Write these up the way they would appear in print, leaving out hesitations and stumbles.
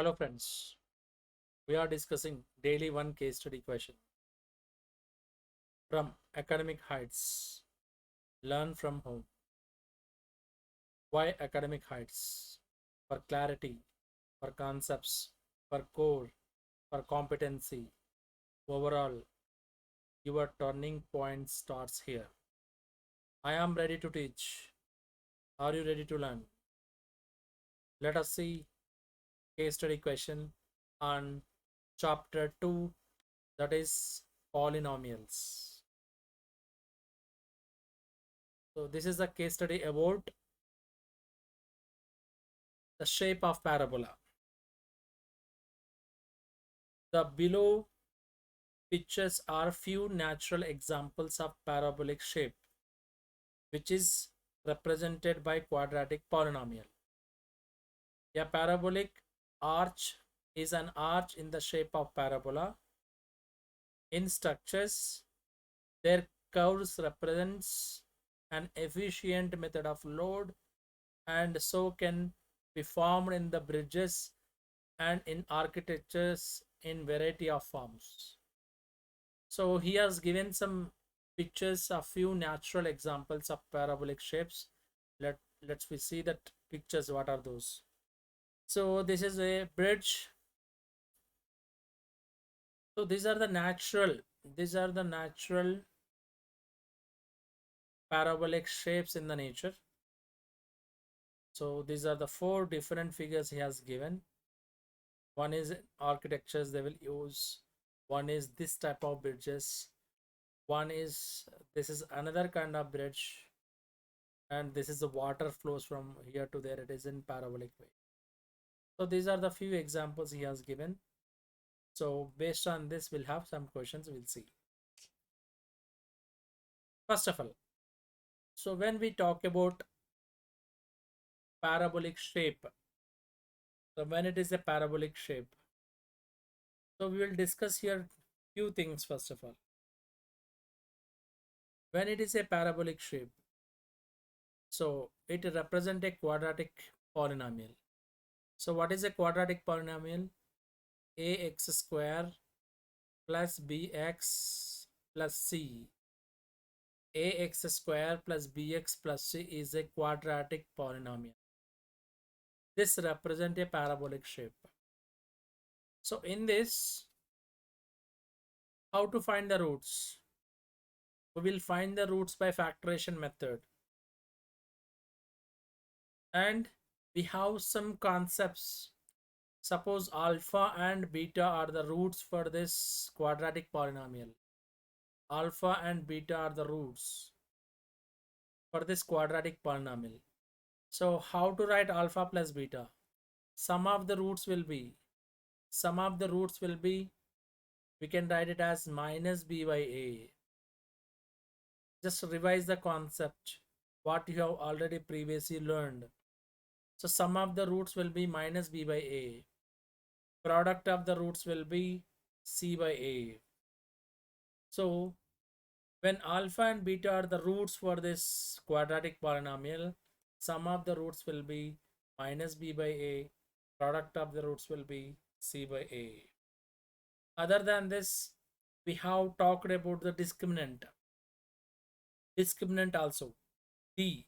Hello friends, we are discussing daily one case study question from Academic Heights. Learn from home. Why Academic Heights? For clarity, for concepts, for core, for competency. Overall, your turning point starts here. I am ready to teach. Are you ready to learn? Let us see case study question on chapter 2, that is polynomials. So this is a case study about the shape of parabola. The below pictures are few natural examples of parabolic shape, which is represented by quadratic polynomial. A parabolic arch is an arch in the shape of parabola. In structures, their curves represents an efficient method of load and so can be formed in the bridges and in architectures in variety of forms. So he has given some pictures of few natural examples of parabolic shapes. Let's we see that pictures. What are those? So this is a bridge. So these are the natural parabolic shapes in the nature. So these are the four different figures he has given. One is architectures they will use. One is this type of bridges. One is this is another kind of bridge, and this is the water flows from here to there. It is in parabolic way. So these are the few examples he has given. So based on this, we'll have some questions. We'll see. First of all, so when we talk about parabolic shape, so when it is a parabolic shape, so we will discuss here few things. First of all, when it is a parabolic shape, so it represents a quadratic polynomial. So what is a quadratic polynomial? Ax square plus bx plus c. Ax square plus bx plus c is a quadratic polynomial. This represents a parabolic shape. So in this, how to find the roots? We will find the roots by factorization method. And we have some concepts. Suppose alpha and beta are the roots for this quadratic polynomial. Alpha and beta are the roots for this quadratic polynomial. So how to write alpha plus beta? Sum of the roots will be, we can write it as minus b by a. Just revise the concept, what you have already previously learned. So sum of the roots will be minus b by a. Product of the roots will be c by a. So when alpha and beta are the roots for this quadratic polynomial, sum of the roots will be minus b by a. Product of the roots will be c by a. Other than this, we have talked about the discriminant. Discriminant also. D.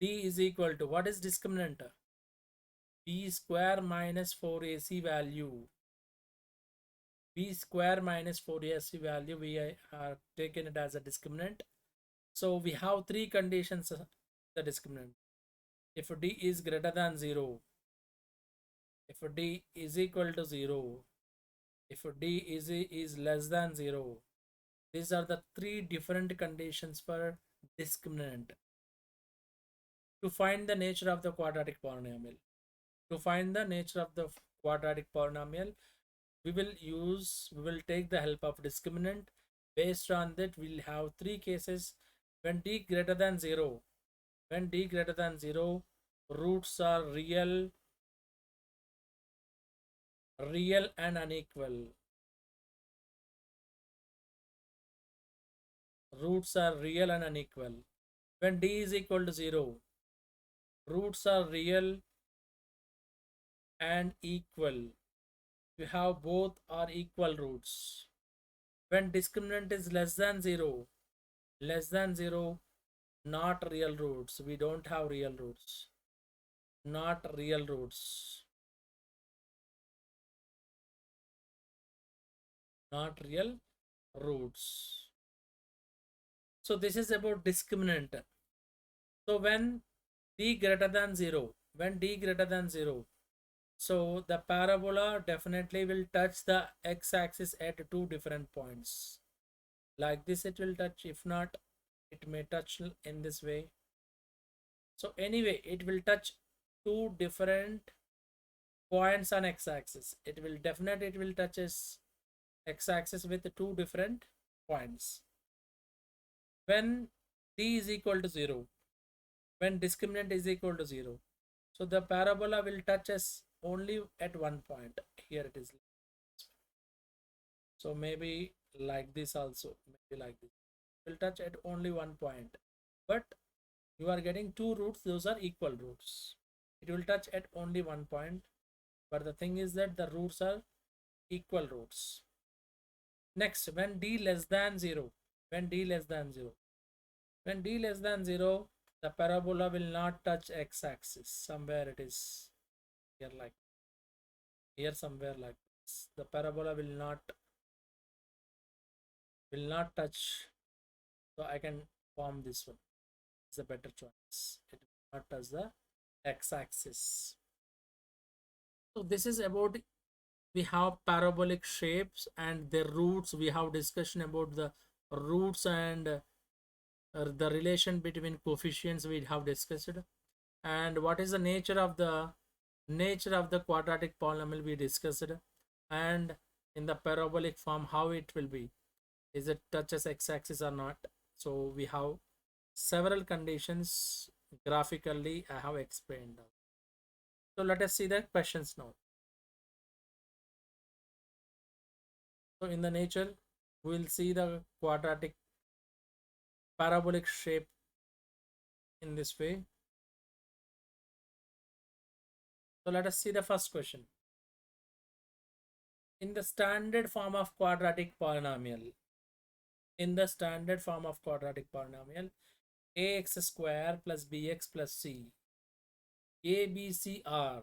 D is equal to, what is discriminant? B square minus 4ac value. B square minus 4ac value, we are taken it as a discriminant. So we have three conditions the discriminant. If D is greater than 0, if D is equal to 0, if D is less than 0, these are the three different conditions for discriminant. To find the nature of the quadratic polynomial, we will take the help of discriminant. Based on that, we'll have three cases. When D greater than 0, roots are real and unequal. Roots are real and unequal. When D is equal to 0, roots are real and equal. We have both are equal roots. When discriminant is less than 0, not real roots. We don't have real roots. Not real roots. Not real roots. So this is about discriminant. So when d greater than 0, when d greater than 0, so the parabola definitely will touch the x-axis at two different points. Like this it will touch, if not, it may touch in this way. So anyway, it will touch two different points on x-axis. It will touches x-axis with two different points. When d is equal to 0, when discriminant is equal to 0, so the parabola will touch us only at one point. Here it is. So maybe like this also, maybe like this. Will touch at only one point. But you are getting two roots, those are equal roots. It will touch at only one point. But the thing is that the roots are equal roots. Next, when d less than 0, when d less than 0, when d less than 0, the parabola will not touch x-axis. Somewhere it is here, like here, somewhere like this. The parabola will not touch. So I can form this one. It's a better choice. It will not touch the x-axis. So this is about, we have parabolic shapes and their roots. We have discussion about the roots and the relation between coefficients we have discussed, and what is the nature of the quadratic polynomial we discussed, and in the parabolic form how it will be, is it touches x-axis or not. So we have several conditions graphically I have explained. So let us see the questions now. So in the nature, we will see the quadratic parabolic shape in this way. So let us see the first question. In the standard form of quadratic polynomial, ax square plus bx plus c, a, b, c are.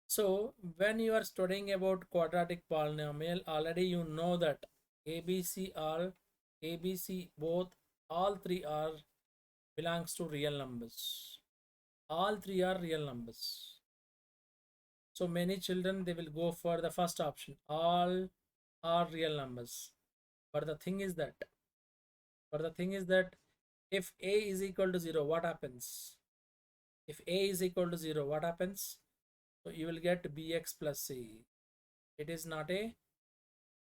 So when you are studying about quadratic polynomial, already you know that ABC both, all three are belongs to real numbers. All three are real numbers. So many children, they will go for the first option. All are real numbers. But the thing is that, if a is equal to 0, what happens? If a is equal to 0, what happens? So you will get bx plus c. It is not a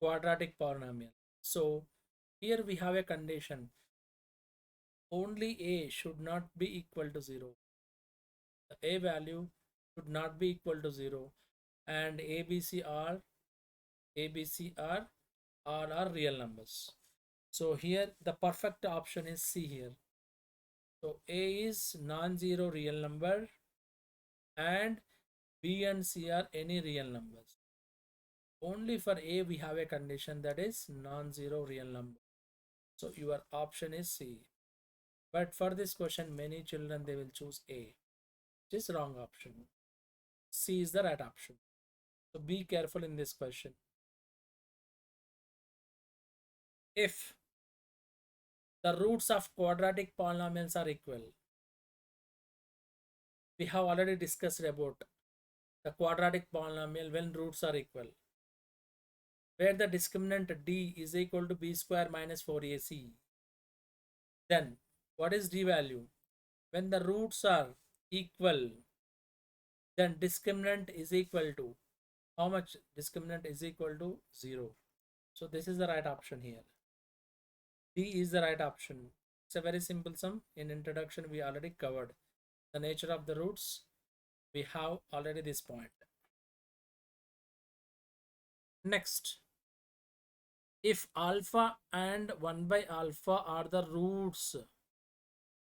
quadratic polynomial. So here we have a condition. Only a should not be equal to 0. The a value should not be equal to 0. And ABC are all are real numbers. So here the perfect option is C here. So A is non-zero real number and B and C are any real numbers. Only for A we have a condition, that is non-zero real number. So your option is C. But for this question, many children, they will choose A, which is wrong option. C is the right option. So be careful in this question. If the roots of quadratic polynomials are equal, we have already discussed about the quadratic polynomial when roots are equal, where the discriminant d is equal to b square minus 4ac. Then what is d value? When the roots are equal, then discriminant is equal to how much? Discriminant is equal to 0. So this is the right option here. D is the right option. It's a very simple sum. In introduction we already covered the nature of the roots. We have already this point. Next, if alpha and 1 by alpha are the roots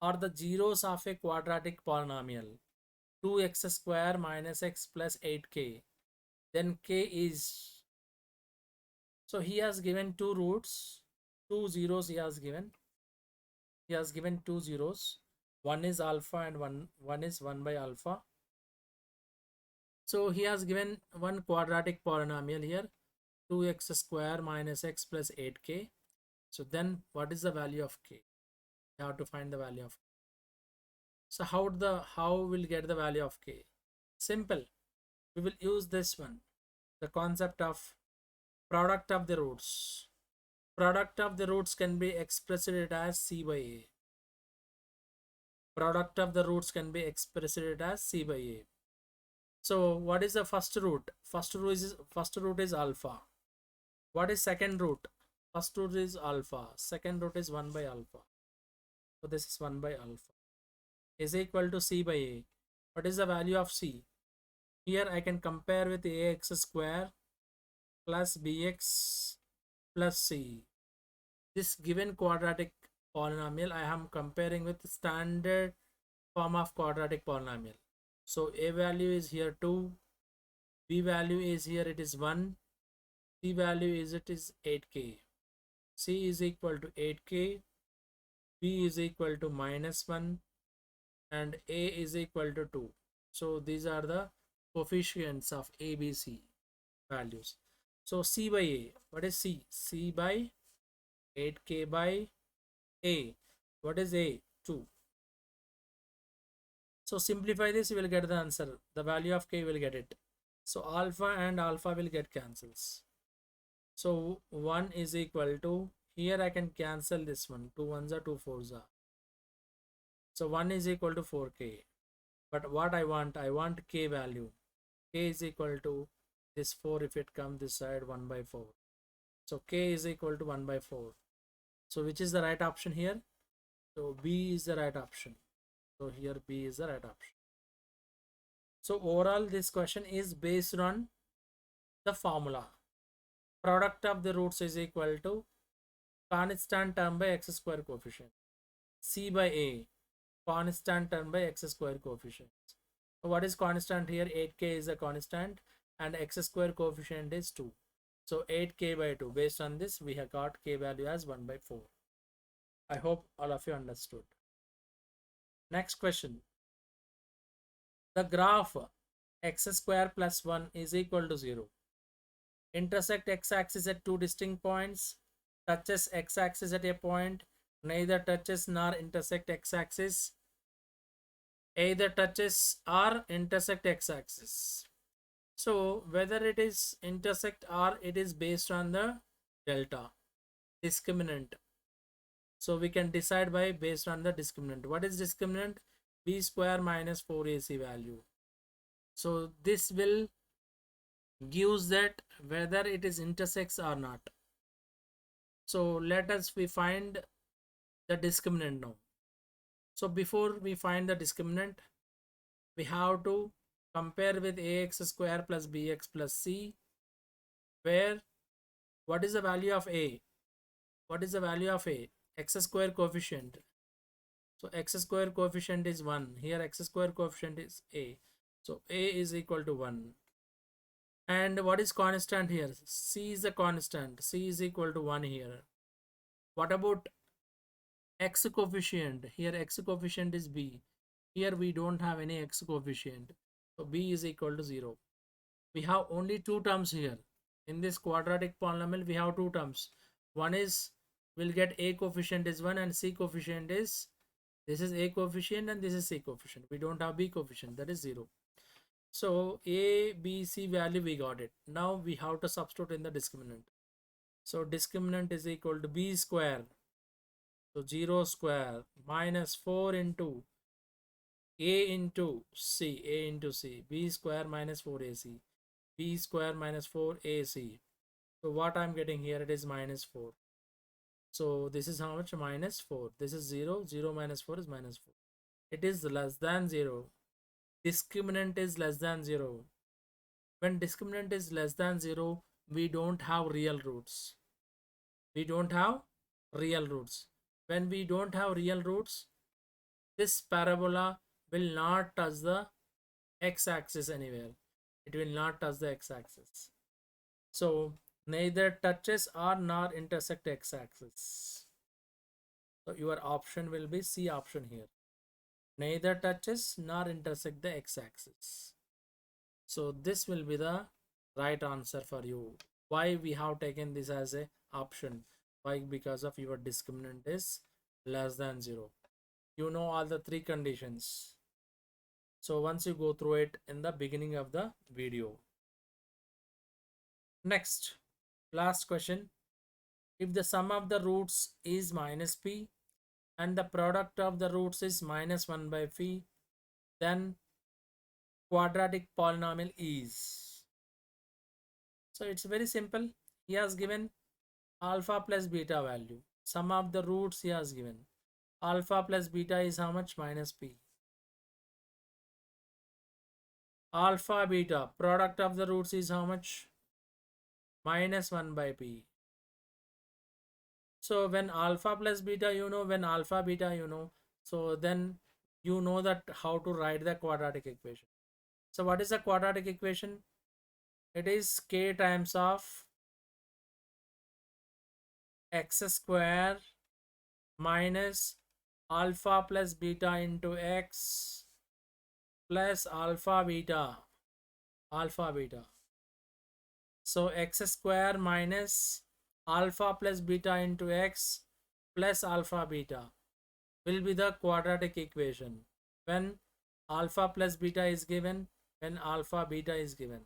or the zeros of a quadratic polynomial, 2x square minus x plus 8k. Then k is, so he has given two roots, two zeros he has given. He has given two zeros. One is alpha and one is 1 by alpha. So he has given one quadratic polynomial here, 2x square minus x plus 8k. So then what is the value of k? You have to find the value of k. So how will get the value of k? Simple. We will use this one, the concept of product of the roots. Product of the roots can be expressed as c by a. Product of the roots can be expressed as c by a. So what is the first root? First root is alpha. What is second root? First root is alpha. Second root is 1 by alpha. So this is 1 by alpha is equal to c by a. What is the value of c? Here I can compare with ax square plus bx plus c. This given quadratic polynomial I am comparing with standard form of quadratic polynomial. So a value is here 2, b value is here it is 1, c value is 8k. C is equal to 8k, b is equal to -1, and a is equal to 2. So these are the coefficients of a, b, c values. So c by a, what is c? C by 8k by a. What is a? 2. So simplify this, you will get the answer. The value of k will get it. So alpha and alpha will get cancels. So 1 is equal to, here I can cancel this one. 2 ones are 2 fours are. So 1 is equal to 4k. But what I want k value. K is equal to this 4 if it comes this side 1 by 4. So k is equal to 1 by 4. So which is the right option here? So B is the right option. So here B is the right option. So overall this question is based on the formula. Product of the roots is equal to constant term by x square coefficient. C by A, constant term by x square coefficient. So what is constant here? 8k is a constant and x square coefficient is 2. So 8k by 2. Based on this we have got k value as 1 by 4. I hope all of you understood. Next question. The graph x square plus 1 is equal to 0. Intersect x-axis at two distinct points. Touches x-axis at a point. Neither touches nor intersect x-axis. Either touches or intersect x-axis. So whether it is intersect or it is based on the delta discriminant. So we can decide by based on the discriminant. What is discriminant? B square minus 4ac value. So this will gives that whether it is intersects or not. So let us we find the discriminant now. So before we find the discriminant, we have to compare with ax square plus bx plus c, where what is the value of a? What is the value of a? X square coefficient. So x square coefficient is 1. Here x square coefficient is a. So a is equal to 1. And what is constant here? C is the constant. C is equal to 1 here. What about x coefficient? Here x coefficient is b. Here we don't have any x coefficient. So b is equal to 0. We have only two terms here. In this quadratic polynomial, we have two terms. One is, we'll get a coefficient is 1 and c coefficient is, this is a coefficient and this is c coefficient. We don't have b coefficient, that is 0. So a, b, c value we got it. Now we have to substitute in the discriminant. So discriminant is equal to b square. So 0 square minus 4 into a into c, b square minus 4ac, b square minus 4ac. So what I'm getting here, it is minus 4. So this is how much? Minus 4. This is 0. 0 minus 4 is minus 4. It is less than 0. Discriminant is less than 0. When discriminant is less than 0, we don't have real roots. We don't have real roots. When we don't have real roots, this parabola will not touch the x-axis anywhere. It will not touch the x-axis. So neither touches or nor intersect x-axis. So your option will be C option here. Neither touches nor intersect the x-axis. So this will be the right answer for you. Why we have taken this as a option? Why? Because of your discriminant is less than 0. You know all the three conditions. So once you go through it in the beginning of the video. Next, last question. If the sum of the roots is minus p and the product of the roots is minus 1 by phi, then quadratic polynomial is. So it's very simple. He has given alpha plus beta value. Sum of the roots he has given. Alpha plus beta is how much? Minus p. Alpha beta product of the roots is how much? Minus 1 by p. So when alpha plus beta you know, when alpha beta you know, so then you know that how to write the quadratic equation. So what is the quadratic equation? It is k times of x square minus alpha plus beta into x plus alpha beta. So x square minus alpha plus beta into x plus alpha beta will be the quadratic equation when alpha plus beta is given, when alpha beta is given.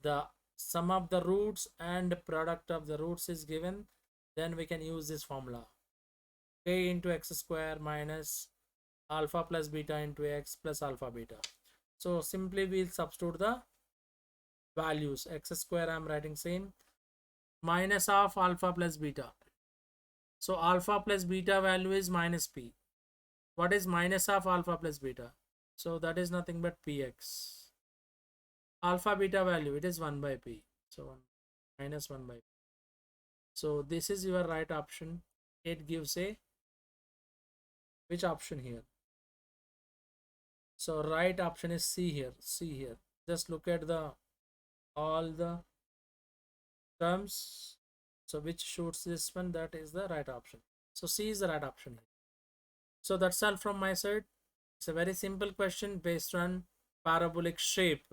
The sum of the roots and product of the roots is given, then we can use this formula. K into x square minus alpha plus beta into x plus alpha beta. So simply we'll substitute the values. X square I'm writing same, minus of alpha plus beta. So alpha plus beta value is minus p. What is minus of alpha plus beta? So that is nothing but px. Alpha beta value, it is 1 by p. So minus 1 by p. So this is your right option. It gives a which option here? So right option is C here. C here. Just look at the all the terms. So which shoots this one? That is the right option. So C is the right option here. So that's all from my side. It's a very simple question based on parabolic shape.